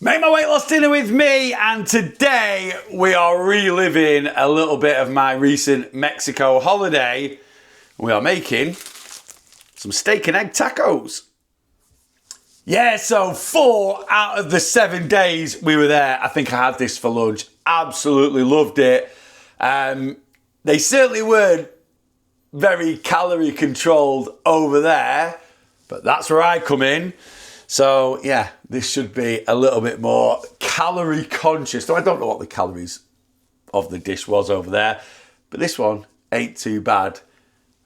Make my weight loss dinner with me, and today we are reliving a little bit of my recent Mexico holiday. We are making some steak and egg tacos. Yeah, so 4 out of the 7 days we were there, I think I had this for lunch. Absolutely loved it. They certainly weren't very calorie controlled over there, but that's where I come in. So yeah, this should be a little bit more calorie conscious. Though I don't know what the calories of the dish was over there, but this one ain't too bad,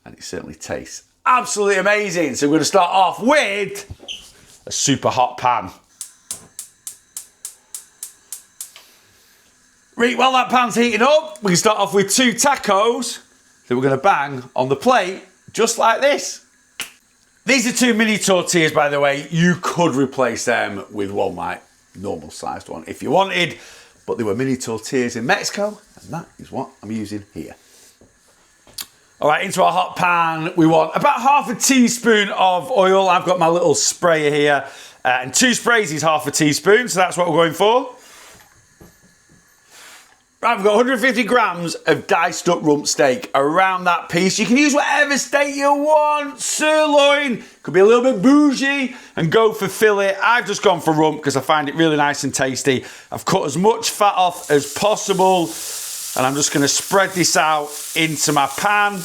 and it certainly tastes absolutely amazing. So we're going to start off with a super hot pan. Right, while that pan's heating up, we can start off with 2 tacos that we're going to bang on the plate, just like this. These are 2 mini tortillas, by the way. You could replace them with one like normal sized one if you wanted, but they were mini tortillas in Mexico, and that is what I'm using here. All right, into our hot pan, we want about half a teaspoon of oil. I've got my little sprayer here, and 2 sprays is half a teaspoon, so that's what we're going for. Right, we've got 150 grams of diced up rump steak around that piece. You can use whatever steak you want. Sirloin, could be a little bit bougie, and go for fillet. I've just gone for rump because I find it really nice and tasty. I've cut as much fat off as possible, and I'm just going to spread this out into my pan.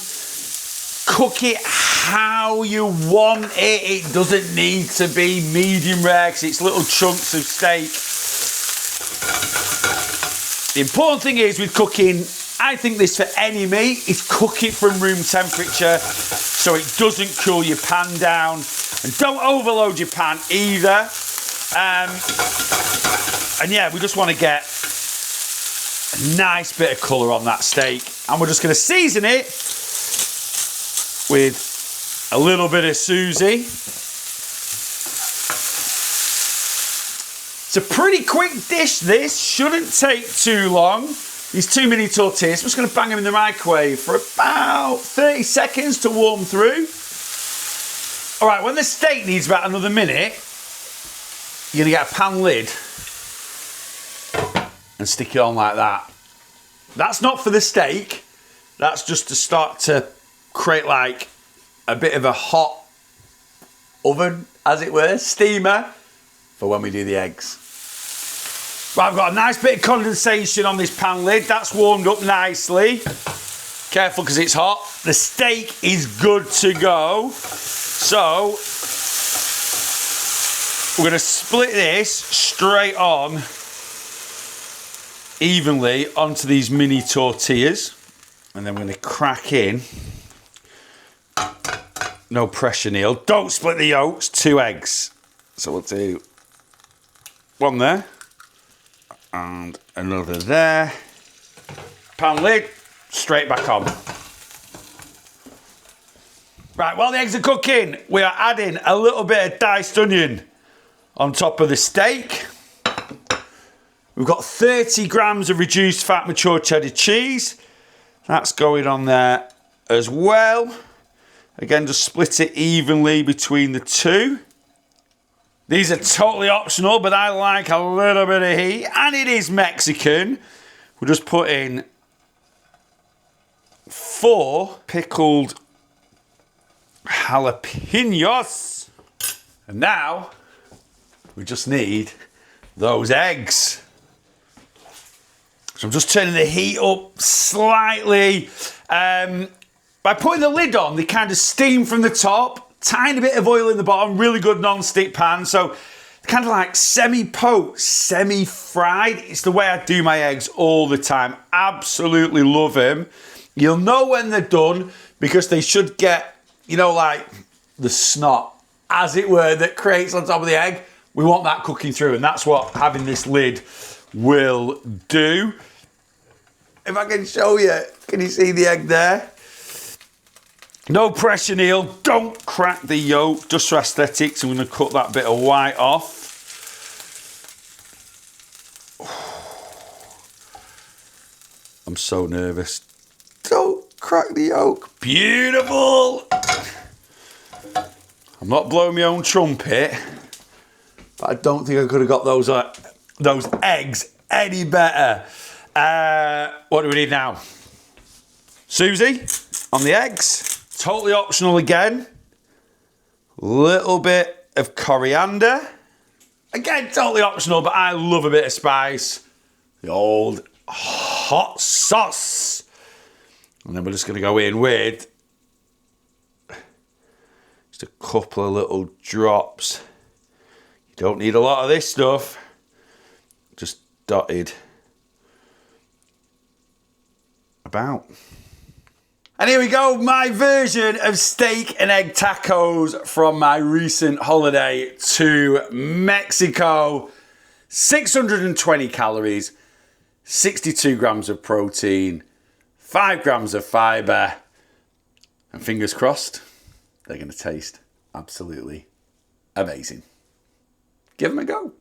Cook it how you want it. It doesn't need to be medium rare because it's little chunks of steak. The important thing is with cooking, I think this for any meat, is cook it from room temperature so it doesn't cool your pan down. And don't overload your pan either. And yeah, we just want to get a nice bit of colour on that steak. And we're just going to season it with a little bit of Susie. It's a pretty quick dish, this. Shouldn't take too long. These 2 mini tortillas, I'm just going to bang them in the microwave for about 30 seconds to warm through. All right, when the steak needs about another minute, you're going to get a pan lid and stick it on like that. That's not for the steak. That's just to start to create like a bit of a hot oven, as it were, steamer, for when we do the eggs. Right, I've got a nice bit of condensation on this pan lid. That's warmed up nicely. Careful because it's hot. The steak is good to go. So we're going to split this straight on evenly onto these mini tortillas. And then we're going to crack in. No pressure, Neil. Don't split the yolks. 2 eggs. So we'll do 1 there. And another there. Pan lid, straight back on. Right, while the eggs are cooking, we are adding a little bit of diced onion on top of the steak. We've got 30 grams of reduced fat mature cheddar cheese. That's going on there as well. Again, just split it evenly between the 2. These are totally optional, but I like a little bit of heat, and it is Mexican. We'll just put in 4 pickled jalapenos. And now we just need those eggs. So I'm just turning the heat up slightly. By putting the lid on, they kind of steam from the top. Tiny bit of oil in the bottom, really good non-stick pan. So kind of like semi-poached, semi-fried. It's the way I do my eggs all the time. Absolutely love them. You'll know when they're done because they should get, you know, like the snot, as it were, that creates on top of the egg. We want that cooking through, and that's what having this lid will do. If I can show you, can you see the egg there? No pressure, Neil. Don't crack the yolk, just for aesthetics. I'm going to cut that bit of white off. I'm so nervous. Don't crack the yolk. Beautiful. I'm not blowing my own trumpet, but I don't think I could have got those those eggs any better. What do we need now? Susie on the eggs. Totally optional again. Little bit of coriander. Again, totally optional, but I love a bit of spice. The old hot sauce. And then we're just going to go in with just a couple of little drops. You don't need a lot of this stuff. Just dotted about. And here we go, my version of steak and egg tacos from my recent holiday to Mexico. 620 calories, 62 grams of protein, 5 grams of fiber, and fingers crossed, they're going to taste absolutely amazing. Give them a go.